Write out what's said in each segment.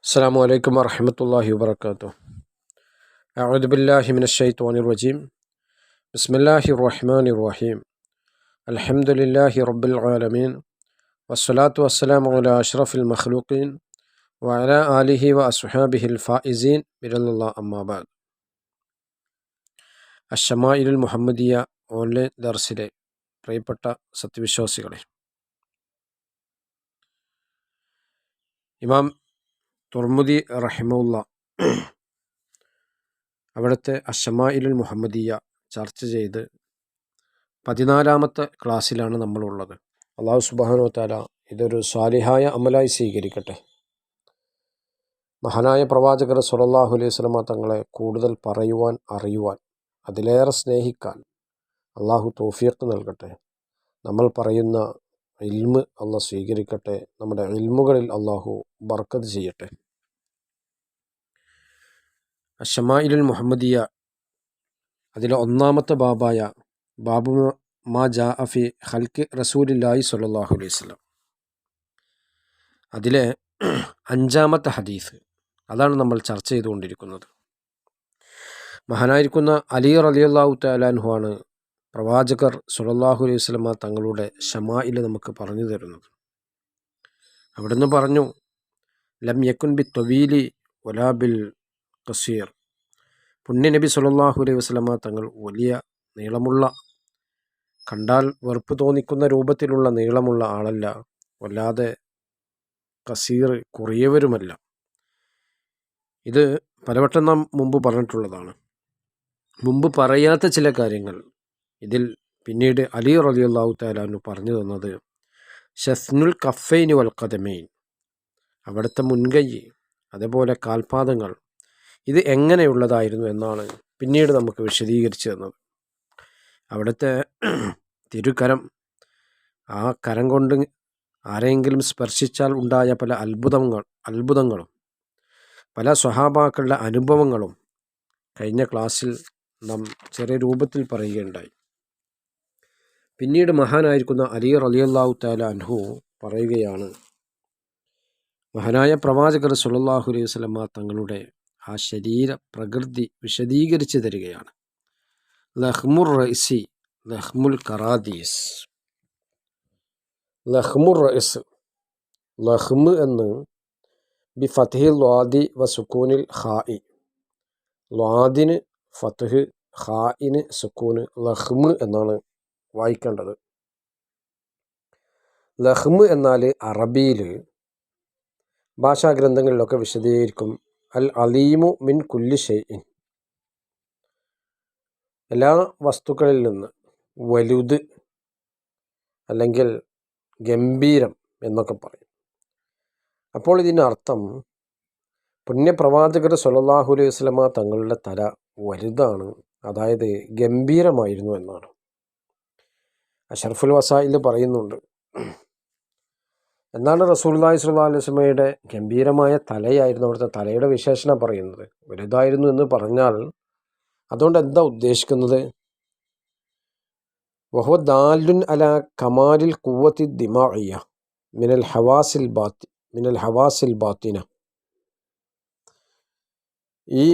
السلام عليكم ورحمة الله وبركاته. أعوذ بالله من الشيطان الرجيم. بسم الله الرحمن الرحيم. الحمد لله رب العالمين والصلاة والسلام على أشرف المخلوقين وعلى آله وأصحابه الفائزين برضا الله أما بعد. അശ്ശമായിലുൽ Muhammadiya online ദർസിലെ പ്രിയപ്പെട്ട സത്യവിശ്വാസികളെ, ഇമാം തുർമുദി റഹിമഹുല്ല അവിടുത്തെ അശ്ശമായിലുൽ മുഹമ്മദിയ ചർച്ച ചെയ്ത് 14-ാമത്തെ ക്ലാസ്സിലാണ് നമ്മളുള്ളത്. അല്ലാഹു സുബ്ഹാനഹു വ തആല ഇതൊരു സാലിഹായ അമലായി സ്വീകരിക്കട്ടെ. മഹാനായ പ്രവാചകർ സ്വല്ലല്ലാഹു അലൈഹി വസല്ലമ തങ്ങളെ കൂടുതൽ പറയുവാൻ, അറിയുവാൻ, അതിലേറെ സ്നേഹിക്കാൻ അള്ളാഹു തൗഫീഖ് നൽകട്ടെ. നമ്മൾ പറയുന്ന ഇൽമ് അള്ളാഹ് സ്വീകരിക്കട്ടെ. നമ്മുടെ ഇൽമുകളിൽ അള്ളാഹു ബർക്കത്ത് ചെയ്യട്ടെ. അശ്ശമായിലുൽ മുഹമ്മദിയ അതിലെ 1-ാമത്തെ ബാബായ ബാബു മാ ജാഅ ഫി ഖൽഖി റസൂലില്ലാഹി സ്വല്ലല്ലാഹു അലൈഹി വസല്ലം, അതിലെ 5-ാമത്തെ ഹദീസ്, അതാണ് നമ്മൾ ചർച്ച ചെയ്തുകൊണ്ടിരിക്കുന്നത്. മഹാനായിരിക്കുന്ന അലി റളിയല്ലാഹു തആല അൻഹു ആണ് പ്രവാചകർ സ്വല്ലല്ലാഹു അലൈഹി വസല്ലമ തങ്ങളുടെ ശമാഇൽ നമുക്ക് പറഞ്ഞു തരുന്നത്. അവിടുന്ന് പറഞ്ഞു, ലം യകുൻ ബി ത്വവീലി വലാ ബിൽ ഖസീർ. പുണ്യ നബി സ്വല്ലല്ലാഹു അലൈഹി വസല്ലമ തങ്ങൾ വലിയ നീളമുള്ള, കണ്ടാൽ വെറുപ്പ് തോന്നിക്കുന്ന രൂപത്തിലുള്ള നീളമുള്ള ആളല്ല, വല്ലാതെ ഖസീർ കുറിയവരുമല്ല. ഇത് പലവട്ടം നാം മുമ്പ് പറഞ്ഞിട്ടുള്ളതാണ്. മുമ്പ് പറയാത്ത ചില കാര്യങ്ങൾ ഇതിൽ പിന്നീട് അലി റളിയല്ലാഹു തആല അൻഹു പറഞ്ഞു തന്നത് ശസ്നുൽ കഫൈനി വൽ ഖദമൈൻ, അവിടുത്തെ മുൻകൈ, അതേപോലെ കാൽപാദങ്ങൾ, ഇത് എങ്ങനെയുള്ളതായിരുന്നു എന്നാണ് പിന്നീട് നമുക്ക് വിശദീകരിച്ചു തന്നത്. അവിടുത്തെ തിരുകരം, ആ കരം കൊണ്ട് ആരെങ്കിലും സ്പർശിച്ചാൽ ഉണ്ടായ പല അത്ഭുതങ്ങളും പല സ്വഹാബാക്കളുടെ അനുഭവങ്ങളും കഴിഞ്ഞ ക്ലാസ്സിൽ നാം ചെറിയ രൂപത്തിൽ പറയുകയുണ്ടായി. പിന്നീട് മഹാനായിരിക്കുന്ന അലി റളിയല്ലാഹു തആല അൻഹു പറയുകയാണ്, മഹാനായ പ്രവാചകർ സ്വല്ലല്ലാഹു അലൈഹി വസല്ലമ തങ്ങളുടെ ആ ശരീര പ്രകൃതി വിശദീകരിച്ച് തരികയാണ്. ലഹ്മുർ റഇസി ലഹ്മുൽ കറാദീസ്. ലഹ്മുർ റഇസ്, ലഹ്മ് എന്ന് ബി ഫത്ഹിൽ ളാദി വ സുക്കൂനിൽ ഖാഇ, ളാദിന് ഫത്ഹ്, ഖാഇന് സുക്കൂന്, ലഹ്മ് എന്നാണ് വായിക്കേണ്ടത്. ലഹ്മ് എന്നാൽ അറബിയിൽ ഭാഷാഗ്രന്ഥങ്ങളിലൊക്കെ വിശദീകരിക്കും അൽ അലീമു മിൻ കുല്ലി ഷൈഇൻ, എല്ലാ വസ്തുക്കളിൽ നിന്ന് വലുത് അല്ലെങ്കിൽ ഗംഭീരം എന്നൊക്കെ പറയും. അപ്പോൾ ഇതിൻ്റെ അർത്ഥം പുണ്യപ്രവാചകർ സ്വല്ലല്ലാഹു അലൈഹി വസല്ലമ തങ്ങളുടെ തല വലുതാണ്, അതായത് ഗംഭീരമായിരുന്നു എന്നാണ്. അഷറഫുൽ വസായിൽ പറയുന്നുണ്ട്. എന്നാണ് റസൂലുള്ളാഹി സ്വല്ലല്ലാഹു അലൈഹി വസല്ലമയുടെ ഗംഭീരമായ തലയായിരുന്നു, അവിടുത്തെ തലയുടെ വിശേഷണം പറയുന്നത്. വലുതായിരുന്നു എന്ന് പറഞ്ഞാൽ അതുകൊണ്ട് എന്താ ഉദ്ദേശിക്കുന്നത്? വഹുവ ദാലുൻ അലാ കമാലിൽ ഖുവ്വത്തി ദിമാഇയ്യ മിനൽ ഹവാസിൽ ബാത്തിന. ഈ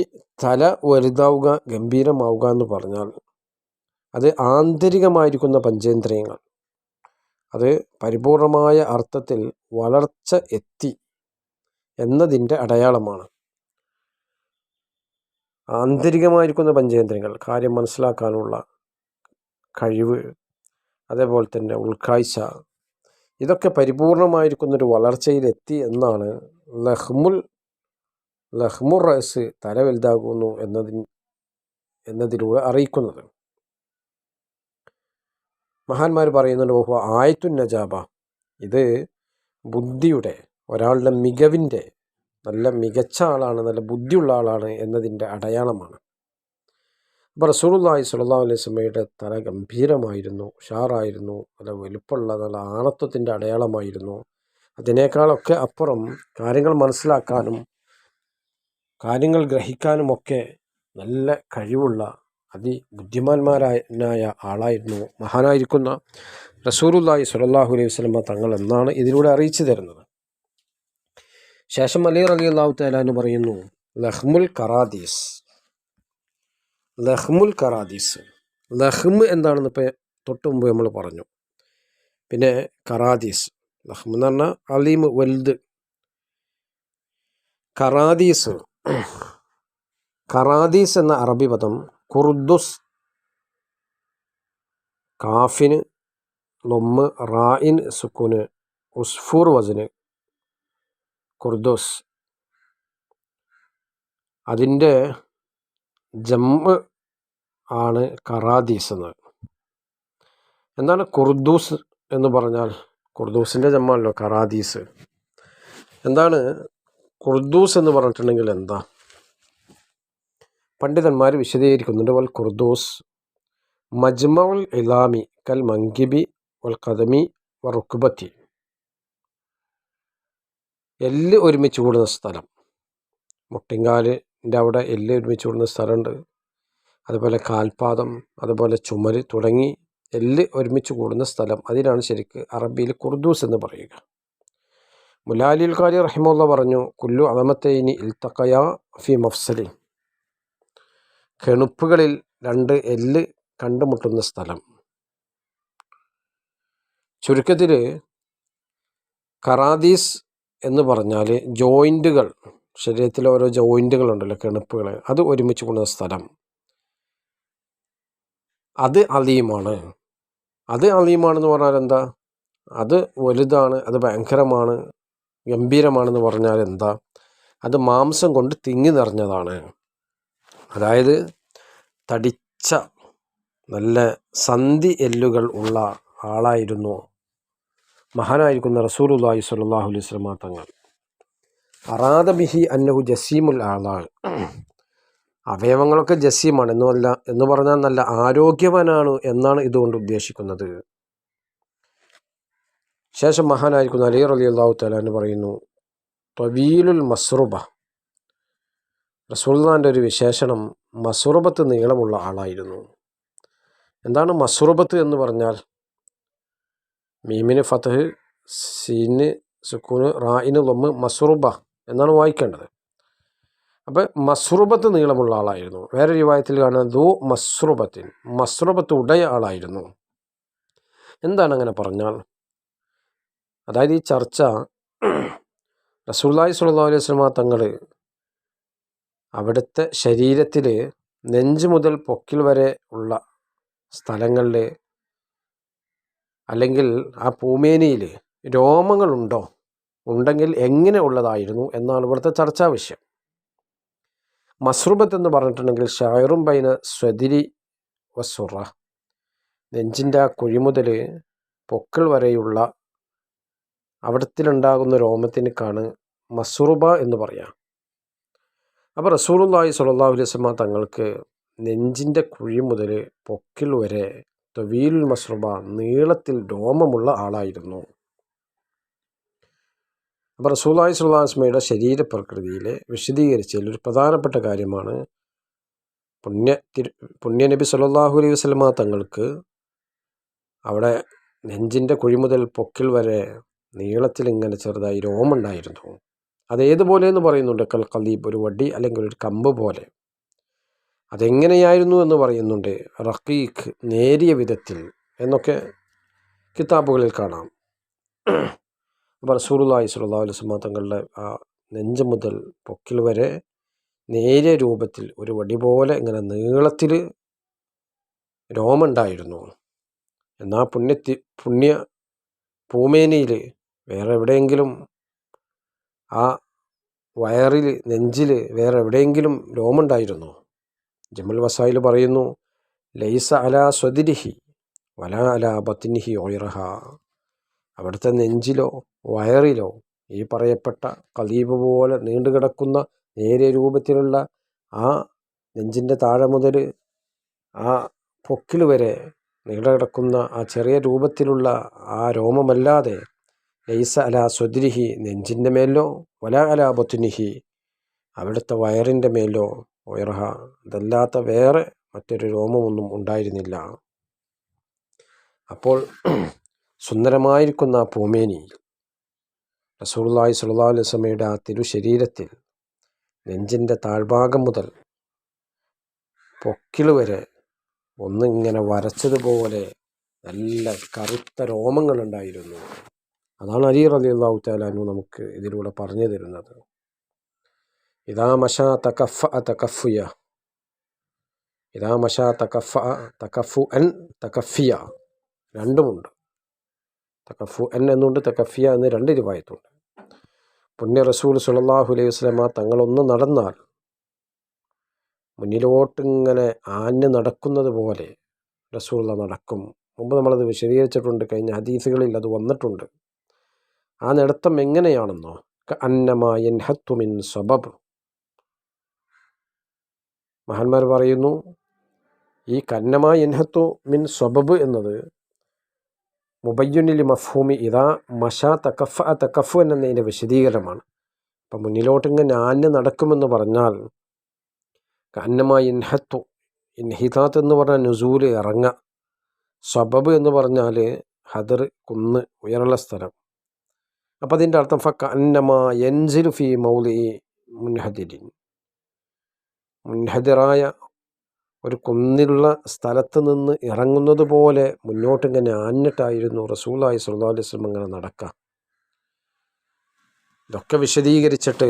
തല വലുതാവുക, ഗംഭീരമാവുക എന്ന് പറഞ്ഞാൽ അത് ആന്തരികമായിരിക്കുന്ന പഞ്ചേന്ദ്രിയങ്ങൾ അത് പരിപൂർണമായ അർത്ഥത്തിൽ വളർച്ച എത്തി എന്നതിൻ്റെ അടയാളമാണ്. ആന്തരികമായിരിക്കുന്ന പഞ്ചേന്ദ്രിയങ്ങൾ, കാര്യം മനസ്സിലാക്കാനുള്ള കഴിവ്, അതേപോലെ തന്നെ ഉൾക്കാഴ്ച, ഇതൊക്കെ പരിപൂർണമായിരിക്കുന്നൊരു വളർച്ചയിലെത്തി എന്നാണ് ലഹ്മുർ റഅസ്, തല വലുതാകുന്നു എന്നതിലൂടെ അറിയിക്കുന്നത്. മഹാന്മാർ പറയുന്നുണ്ട്, ഓഹോ ആയത്തുൻ നജാബ, ഇത് ബുദ്ധിയുടെ, ഒരാളുടെ മികവിൻ്റെ, നല്ല മികച്ച ആളാണ്, നല്ല ബുദ്ധിയുള്ള ആളാണ് എന്നതിൻ്റെ അടയാളമാണ്. അപ്പോൾ റസൂലുള്ളാഹി സ്വല്ലല്ലാഹു അലൈഹി വസല്ലമയുടെ തല ഗംഭീരമായിരുന്നു, ഉഷാറായിരുന്നു, നല്ല വലുപ്പമുള്ള, നല്ല ആണത്വത്തിൻ്റെ അടയാളമായിരുന്നു. അതിനേക്കാളൊക്കെ അപ്പുറം കാര്യങ്ങൾ മനസ്സിലാക്കാനും കാര്യങ്ങൾ ഗ്രഹിക്കാനുമൊക്കെ നല്ല കഴിവുള്ള അതിബുദ്ധിമാന്മാരായ ആളായിരുന്നു മഹാനായിരിക്കുന്ന റസൂലുള്ളാഹി സ്വല്ലല്ലാഹു അലൈഹി വസല്ലമ തങ്ങൾ എന്നാണ് ഇതിലൂടെ അറിയിച്ചു തരുന്നത്. ശേഷം അലി റളിയല്ലാഹു തആല എന്ന് പറയുന്നു, ലഹ്മുൽ കറാദീസ്. ലഹ്മുൽ കറാദീസ്, ലഹ്മ് എന്താണെന്ന് ഇപ്പോൾ തൊട്ട് മുമ്പ് നമ്മൾ പറഞ്ഞു. പിന്നെ കറാദീസ്, ലഹ്മ് എന്ന് പറഞ്ഞാൽ അലീം, വലുത്. കറാദീസ്, കറാദീസ് എന്ന അറബി പദം ഖുർദുസ്, കാഫിന് ലൊമ്മ്, റായിൻ സുക്കൂന്, ഉസ്ഫൂർ വസന് ഖുർദുസ്. അതിൻ്റെ ജമ്മ് ആണ് കറാദീസ് എന്ന്. എന്താണ് ഖുർദൂസ് എന്ന് പറഞ്ഞാൽ? ഖുർദൂസിൻ്റെ ജമ്മാണല്ലോ കറാദീസ്. എന്താണ് ഖുർദൂസ് എന്ന് പറഞ്ഞിട്ടുണ്ടെങ്കിൽ എന്താ? പണ്ഡിതന്മാർ വിശദീകരിക്കുന്നുണ്ട്. വൽ ഖുർദൂസ് മജ്മഉൽ ഇലാമി കൽ മങ്കിബി വൽ ഖദമി വ റുക്ബത്തി. എല്ല് ഒരുമിച്ച് കൂടുന്ന സ്ഥലം, മുട്ടിങ്കാലിൻ്റെ അവിടെ എല്ല് ഒരുമിച്ച് കൂടുന്ന സ്ഥലമുണ്ട്. അതുപോലെ കാൽപാദം, അതുപോലെ ചുമല് തുടങ്ങി എല്ല് ഒരുമിച്ച് കൂടുന്ന സ്ഥലം, അതിനാണ് ശരിക്ക് അറബിയിൽ ഖുർദൂസ് എന്ന് പറയുക. മുലാലിൽ ഖാരി റഹിമഹുല്ലാ പറഞ്ഞു, കുല്ലു അദമത്തൈനി ഇൽതഖയാ ഫി മഫ്സലി. കെണുപ്പുകളിൽ രണ്ട് എല്ല് കണ്ടുമുട്ടുന്ന സ്ഥലം. ചുരുക്കത്തിൽ കറാദീസ് എന്ന് പറഞ്ഞാൽ ജോയിൻറ്റുകൾ, ശരീരത്തിലെ ഓരോ ജോയിൻറ്റുകളുണ്ടല്ലോ, കെണുപ്പുകൾ, അത് ഒരുമിച്ച് കൂടുന്ന സ്ഥലം. അത് അലീമാണ്. അത് അലീമാണെന്ന് പറഞ്ഞാൽ എന്താ? അത് വലുതാണ്, അത് ഭയങ്കരമാണ്, ഗംഭീരമാണെന്ന് പറഞ്ഞാൽ എന്താ? അത് മാംസം കൊണ്ട് തിങ്ങി നിറഞ്ഞതാണ്. അതായത് തടിച്ച നല്ല സന്ധി എല്ലുകൾ ഉള്ള ആളായിരുന്നു മഹാനായിരിക്കുന്ന റസൂലുള്ളാഹി സ്വല്ലല്ലാഹു അലൈഹി വസല്ലം തങ്ങൾ. അറാദ ബിഹി അന്നഹു ജസീമുൽ ആളാണ്. അവയവങ്ങളൊക്കെ ജസീമാണ് എന്ന് പറഞ്ഞാൽ നല്ല ആരോഗ്യവാനാണ് എന്നാണ് ഇതുകൊണ്ട് ഉദ്ദേശിക്കുന്നത്. ശേഷം മഹാനായിരിക്കുന്ന അലി റളിയല്ലാഹു തആല എന്ന് പറയുന്നു, തവീലുൽ മസ്റുബ. റസൂലുള്ളാഹിൻ്റെ ഒരു വിശേഷണം മസ്റുബത്ത്, നീളമുള്ള ആളായിരുന്നു. എന്താണ് മസ്റുബത്ത് എന്ന് പറഞ്ഞാൽ? മീമിന് ഫത്ഹ്, സീന് സുക്കൂന്, റായിന് ലൊമ്മ്, മസ്റുബ എന്നാണ് വായിക്കേണ്ടത്. അപ്പം മസ്റുബത്ത് നീളമുള്ള ആളായിരുന്നു. വേറെ റിവായത്തിൽ കാണുന്നത് ദു മസ്റുബത്തിൻ, മസ്റുബത്ത് ഉടയ ആളായിരുന്നു. എന്താണ് അങ്ങനെ പറഞ്ഞാൽ? അതായത് ഈ ചർച്ച റസൂലുള്ളാഹി സ്വല്ലല്ലാഹു അലൈഹി വസല്ലം തങ്ങൾ അവിടുത്തെ ശരീരത്തിൽ നെഞ്ച് മുതൽ പൊക്കിൽ വരെ ഉള്ള സ്ഥലങ്ങളിൽ, അല്ലെങ്കിൽ ആ പൂമേനിയിൽ രോമങ്ങളുണ്ടോ, ഉണ്ടെങ്കിൽ എങ്ങനെ ഉള്ളതായിരുന്നു എന്നാണ് ഇവിടുത്തെ ചർച്ചാ വിഷയം. മസ്റുബത്ത് എന്ന് പറഞ്ഞിട്ടുണ്ടെങ്കിൽ ഷായറും ബൈന സ്വദിരി വസുറ, നെഞ്ചിൻ്റെ ആ കുഴി മുതൽ പൊക്കിൾ വരെയുള്ള അവിടത്തിലുണ്ടാകുന്ന രോമത്തിനേക്കാണ് മസ്റുബ എന്ന് പറയാം. അപ്പോൾ റസൂലുള്ളാഹി സ്വല്ലല്ലാഹു അലൈഹി വസല്ലം തങ്ങൾക്ക് നെഞ്ചിൻ്റെ കുഴി മുതൽ പൊക്കിൾ വരെ തവീലുൽ മസ്റുബ, നീളത്തിൽ രോമമുള്ള ആളായിരുന്നു. അപ്പോൾ റസൂലുള്ളാഹി സ്വല്ലല്ലാഹു അലൈഹി വസല്ലമയുടെ ശരീരപ്രകൃതിയിലെ വിശദീകരിച്ചതിൽ ഒരു പ്രധാനപ്പെട്ട കാര്യമാണ് പുണ്യനബി സ്വല്ലല്ലാഹു അലൈഹി വസല്ലം തങ്ങൾക്ക് അവിടെ നെഞ്ചിൻ്റെ കുഴി മുതൽ പൊക്കിൾ വരെ നീളത്തിൽ ഇങ്ങനെ ചെറുതായി രോമുണ്ടായിരുന്നു. അതേതുപോലെ എന്ന് പറയുന്നുണ്ട്, കൽ ഖലീബ്, ഒരു വടി അല്ലെങ്കിൽ ഒരു കമ്പ് പോലെ. അതെങ്ങനെയായിരുന്നു എന്ന് പറയുന്നുണ്ട്, റഖീഖ്, നേരിയ വിധത്തിൽ എന്നൊക്കെ കിതാബുകളിൽ കാണാം. അപ്പോൾ റസൂലുള്ളാഹി സ്വല്ലല്ലാഹു അലൈഹി വസല്ലം തങ്ങളുടെ ആ നെഞ്ച് മുതൽ പൊക്കിൽ വരെ നേരിയ രൂപത്തിൽ ഒരു വടി പോലെ ഇങ്ങനെ നീളത്തിൽ രോമുണ്ടായിരുന്നു. എന്നാൽ പുണ്യ പൂമേനിയിൽ വേറെ എവിടെയെങ്കിലും, ആ വയറിൽ, നെഞ്ചിൽ വേറെ എവിടെയെങ്കിലും രോമുണ്ടായിരുന്നു? ജമുൽ വസായിൽ പറയുന്നു, ലൈസ അലാ സ്വദിരിഹി വലാ അലാ ബത്നിഹി ഒയറഹ. അവിടുത്തെ നെഞ്ചിലോ വയറിലോ ഈ പറയപ്പെട്ട ഖലീബ് പോലെ നീണ്ടുകിടക്കുന്ന നേരിയ രൂപത്തിലുള്ള ആ നെഞ്ചിൻ്റെ താഴെ മുതൽ ആ പൊക്കിൽ വരെ നീണ്ടുകിടക്കുന്ന ആ ചെറിയ രൂപത്തിലുള്ള ആ രോമമല്ലാതെ ലൈസ അലാ സ്വദ്രിഹി, നെഞ്ചിൻ്റെ മേലോ, വലാ അലാ ബത്നിഹി, അവിടുത്തെ വയറിൻ്റെ മേലോ, ഒയറഹ, അതല്ലാത്ത വേറെ മറ്റൊരു രോമമൊന്നും ഉണ്ടായിരുന്നില്ല. അപ്പോൾ സുന്ദരമായിരിക്കുന്ന ആ പൂമേനി റസൂലുള്ളാഹി സ്വല്ലല്ലാഹു അലൈഹി വസല്ലമയുടെ ആ തിരുശരീരത്തിൽ നെഞ്ചിൻ്റെ താഴ്ഭാഗം മുതൽ പൊക്കിൾ വരെ ഒന്നിങ്ങനെ വരച്ചതുപോലെ നല്ല കറുത്ത രോമങ്ങളുണ്ടായിരുന്നു. അതാണ് അലി റളിയല്ലാഹു തആല അൻഹു നമുക്ക് ഇതിലൂടെ പറഞ്ഞു തരുന്നത്. ഇദാ മശാ തകഫ്ഫയ ഇദാ മശാ തകഫുഅൻ തകഫിയ രണ്ടുമുണ്ട്. തകഫുഅൻ എന്നുണ്ട്, തകഫിയ എന്ന് രണ്ട് റിവായത്തുണ്ട്. പുണ്യ റസൂൽ സ്വല്ലല്ലാഹു അലൈഹി വസല്ലമ തങ്ങളൊന്ന് നടന്നാൽ മുന്നിലോട്ടിങ്ങനെ ആഞ്ഞ് നടക്കുന്നത് പോലെ റസൂലുള്ള നടക്കും. മുമ്പ് നമ്മളത് വിശദീകരിച്ചിട്ടുണ്ട്, കഴിഞ്ഞ ഹദീസുകളിൽ അത് വന്നിട്ടുണ്ട്. ആ നടത്തം എങ്ങനെയാണെന്നോ, കഅന്നമാ യൻഹത്തു മിൻ സബബ്. മഹാന്മാർ പറയുന്നു, ഈ കന്നമാ യൻഹത്തു മിൻ സബബ് എന്നത് മുബയ്യുനിൽ മഫ്ഹൂമി ഇദാ മശാ തകഫു എന്നതിൻ്റെ വിശദീകരണമാണ്. അപ്പം മുന്നിലോട്ടിങ്ങനെ ആഞ്ഞ് നടക്കുമെന്ന് പറഞ്ഞാൽ കന്നമാ യൻഹത്തു, ഇൻഹിതാത്ത് എന്ന് പറഞ്ഞാൽ നുസൂൽ ഇറങ്ങുക, സബബ് എന്ന് പറഞ്ഞാൽ ഹദർ കുന്ന് ഉയർന്ന സ്ഥലം. അപ്പം അതിൻ്റെ അർത്ഥം ഫകഅന്നമാ യൻസിലു ഫീ മൗളിഇ മുൻഹദിരിൻ, മുൻഹദിറായ ഒരു കുന്നിലുള്ള സ്ഥലത്ത് നിന്ന് ഇറങ്ങുന്നത് പോലെ മുന്നോട്ടിങ്ങനെ ആഞ്ഞിട്ടായിരുന്നു റസൂലുള്ളാഹി സ്വല്ലല്ലാഹു അലൈഹി വസല്ലം അങ്ങനെ നടക്കുക. ഇതൊക്കെ വിശദീകരിച്ചിട്ട്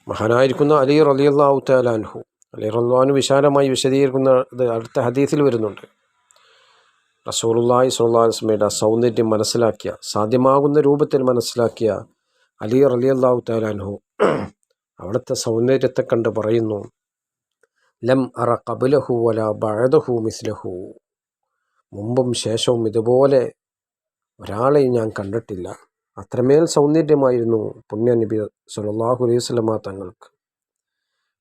മഹാനായിരിക്കുന്ന അലി റളിയല്ലാഹു തആല അൻഹു, അലി റളിയല്ലാഹു അൻഹു വിശാലമായി വിശദീകരിക്കുന്നത് അടുത്ത ഹദീസിൽ വരുന്നുണ്ട്. റസൂലുള്ളാഹി സ്വല്ലല്ലാഹു അലൈഹി വസല്ലമയുടെ സൗന്ദര്യം മനസ്സിലാക്കിയ, സാധ്യമാകുന്ന രൂപത്തിൽ മനസ്സിലാക്കിയ അലി റളിയല്ലാഹു തആല അൻഹു അവിടുത്തെ സൗന്ദര്യത്തെ കണ്ട് പറയുന്നു, ലം അറ ഖബ്ലഹു വലാ ബഅദഹു മിസ്ലഹു, മുമ്പും ശേഷവും ഇതുപോലെ ഒരാളെയും ഞാൻ കണ്ടിട്ടില്ല. അത്രമേൽ സൗന്ദര്യമായിരുന്നു പുണ്യ നബി സ്വല്ലല്ലാഹു അലൈഹി വസല്ലമ തങ്ങൾക്ക്.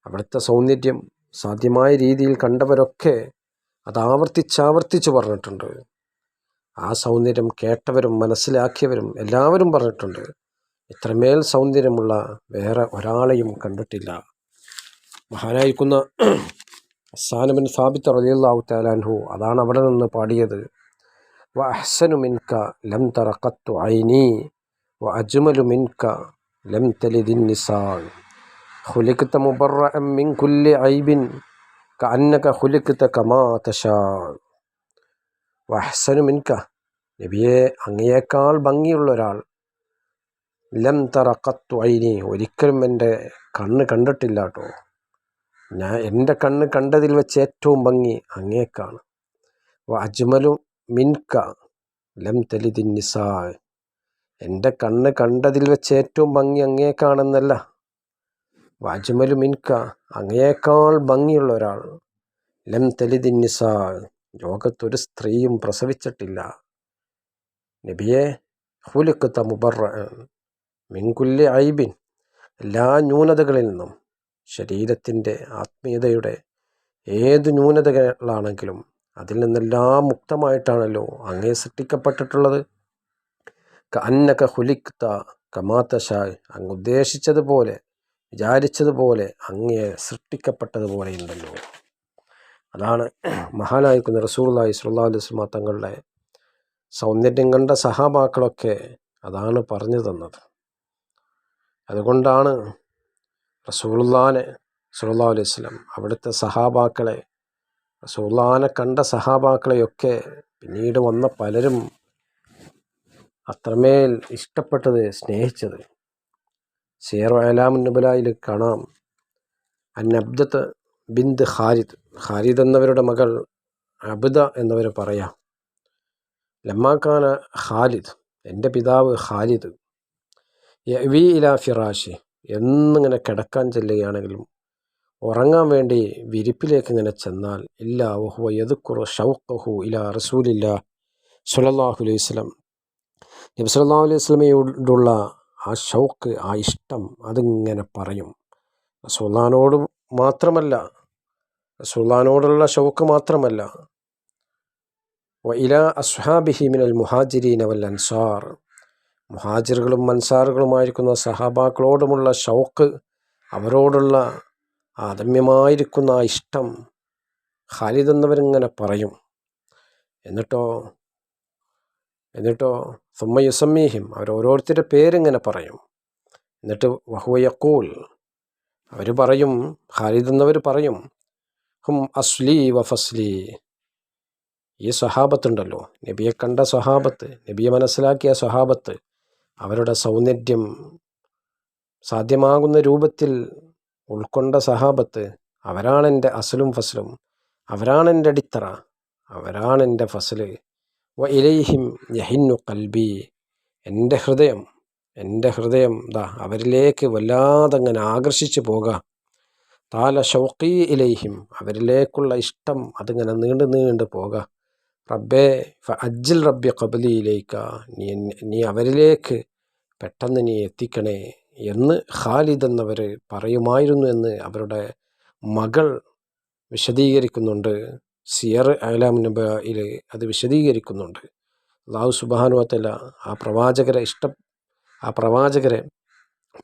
അവിടുത്തെ സൗന്ദര്യം സാധ്യമായ രീതിയിൽ കണ്ടവരൊക്കെ അത് ആവർത്തിച്ചാവർത്തിച്ച് പറഞ്ഞിട്ടുണ്ട്. ആ സൗന്ദര്യം കേട്ടവരും മനസ്സിലാക്കിയവരും എല്ലാവരും പറഞ്ഞിട്ടുണ്ട്, ഇത്രമേൽ സൗന്ദര്യമുള്ള വേറെ ഒരാളെയും കണ്ടിട്ടില്ല. മഹാനായിരിക്കുന്ന ഹസ്സാൻ ബിൻ സാബിത്ത് റളിയല്ലാഹു തആല അൻഹു അതാണ് അവിടെ നിന്ന് പാടിയത്. വ അഹ്സനു മിൻക ലം തറ ഖത്തു ഐനി വ അജ്മലു മിൻക ലം തലിദിൻ നിസാ ഖുലിഖ്ത മുബറഅൻ മിൻ കുല്ലി ഐബിൻ കഅന്നക ഖുലിഖ്ത കമാ തശാ. വ അഹ്സനു മിൻക, നബിയെ അങ്ങയേക്കാൾ ഭംഗിയുള്ള ഒരാൾ, ലം തറ ഖത്തു ഐനി, ഒരിക്കലും എൻ്റെ കണ്ണ് കണ്ടിട്ടില്ല കേട്ടോ. എൻ്റെ കണ്ണ് കണ്ടതിൽ വെച്ച് ഏറ്റവും ഭംഗി അങ്ങേക്കാണ്. വ അജ്മലു മിൻക ലം തലിദിൻ നിസാ, എൻ്റെ കണ്ണ് കണ്ടതിൽ വെച്ച് ഏറ്റവും ഭംഗി അങ്ങേക്കാണെന്നല്ല, വ അജ്മലു മിൻക, അങ്ങയേക്കാൾ ഭംഗിയുള്ള ഒരാൾ, ലം തലിദിൻ നിസാ, ലോകത്തൊരു സ്ത്രീയും പ്രസവിച്ചിട്ടില്ല. നബിയെ ഖുലിഖ്ത മുബറഅൻ മിൻ കുല്ലി ഐബിൻ, എല്ലാ ന്യൂനതകളിൽ നിന്നും, ശരീരത്തിൻ്റെ ആത്മീയതയുടെ ഏത് ന്യൂനതകളാണെങ്കിലും അതിൽ നിന്നെല്ലാം മുക്തമായിട്ടാണല്ലോ അങ്ങേ സൃഷ്ടിക്കപ്പെട്ടിട്ടുള്ളത്. കഅന്നക ഖുലിഖ്ത കമാ തശാ, അങ്ങ് ഉദ്ദേശിച്ചതുപോലെ വിചാരിച്ചതുപോലെ അങ്ങേ സൃഷ്ടിക്കപ്പെട്ടതുപോലെ ഉണ്ടല്ലോ. അതാണ് മഹാനായിരിക്കുന്ന റസൂലുള്ളാഹി സ്വല്ലല്ലാഹു അലൈഹി വസല്ലം തങ്ങളുടെ സൗന്ദര്യം കണ്ട സഹാബാക്കളൊക്കെ അതാണ് പറഞ്ഞു തന്നത്. അതുകൊണ്ടാണ് റസൂലുള്ളാഹിനെ സ്വല്ലല്ലാഹു അലൈഹി വസല്ലം അവിടുത്തെ സഹാബാക്കളെ, റസൂലുള്ളാഹിനെ കണ്ട സഹാബാക്കളെയൊക്കെ പിന്നീട് വന്ന പലരും അത്രമേൽ ഇഷ്ടപ്പെട്ടത്, സ്നേഹിച്ചത്. സിയറു അലാമുൻ നുബലായിൽ കാണാം, അബ്ദത്ത് ബിന്ത് ഖാലിദ് എന്നവരുടെ മകൾ അബ്ദ എന്നവർ പറയാം, ലമ്മാക്കാന ഖാലിദ്, എൻ്റെ പിതാവ് ഖാലിദ്, യഅ്വി ഇലാ ഫിറാശി, എന്നിങ്ങനെ കിടക്കാൻ ചെല്ലുകയാണെങ്കിലും ഉറങ്ങാൻ വേണ്ടി വിരിപ്പിലേക്ക് ഇങ്ങനെ ചെന്നാൽ, ഇല്ലാ വഹുവ യദ്കുറു ഷൗഖഹു ഇലാ റസൂലില്ലാഹി സ്വല്ലല്ലാഹു അലൈഹി വസല്ലം, നബി സ്വല്ലല്ലാഹു അലൈഹി വസല്ലമയോടുള്ള ആ ഷൗഖ്, ആ ഇഷ്ടം അതിങ്ങനെ പറയും. റസൂലുള്ളാഹിനോട് മാത്രമല്ല, റസൂലുള്ളാഹിനോടുള്ള ഷൗഖ് മാത്രമല്ല, വ ഇലാ അസ്ഹാബിഹി മിനൽ മുഹാജിരീന വൽ അൻസാർ, മുഹാജിറുകളും അൻസാറുകളുമായിരിക്കുന്ന സഹാബാക്കളോടുമുള്ള ഷൗഖ്, അവരോടുള്ള ആദമ്യമായിരിക്കുന്ന ആ ഇഷ്ടം ഖാലിദ് എന്നവരിങ്ങനെ പറയും. എന്നിട്ടോ സുമ്മ യുസമ്മീഹിം, അവരോരോരുത്തരുടെ പേരിങ്ങനെ പറയും. എന്നിട്ട് വഹുവ യഖൂൽ, അവർ പറയും, ഖാലിദ് എന്നവർ പറയും, ഹും അസ്ലി വ ഫസ്ലി, ഈ സ്വഹാബത്തുണ്ടല്ലോ, നബിയെ കണ്ട സ്വഹാബത്ത്, നബിയെ മനസ്സിലാക്കിയ സ്വഹാബത്ത്, അവരുടെ സൗന്ദര്യം സാധ്യമാകുന്ന രൂപത്തിൽ ഉൾക്കൊണ്ട സഹാബത്ത്, അവരാണെൻ്റെ അസ്ലും ഫസ്ലും, അവരാണെൻ്റെ അടിത്തറ, അവരാണെൻ്റെ ഫസ്ല്. വ ഇലൈഹിം യഹിന്നു ഖൽബി, എൻ്റെ ഹൃദയം അവരിലേക്ക് വല്ലാതങ്ങനെ ആകർഷിച്ചു പോകാം. താല ഷൗഖി ഇലൈഹിം, അവരിലേക്കുള്ള ഇഷ്ടം അതിങ്ങനെ നീണ്ടു പോകാം. റബ്ബേ അജ്ജിൽ റബ്ബി ഖബ്ലിയിലേക്ക, നീ അവരിലേക്ക് പെട്ടെന്ന് നീ എത്തിക്കണേ എന്ന് ഖാലിദ് എന്നവർ പറയുമായിരുന്നു എന്ന് അവരുടെ മകൾ വിശദീകരിക്കുന്നുണ്ട്. സിയർ അഅ്ലാം നുബലയിൽ അത് വിശദീകരിക്കുന്നുണ്ട്. അല്ലാഹു സുബ്ഹാനഹു വ തആല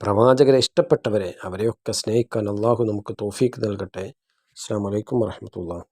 പ്രവാചകരെ ഇഷ്ടപ്പെട്ടവരെ അവരെയൊക്കെ സ്നേഹിക്കാൻ അല്ലാഹു നമുക്ക് തൗഫീക്ക് നൽകട്ടെ. അസ്സലാമു അലൈക്കും വറഹ്മത്തുള്ളാഹി.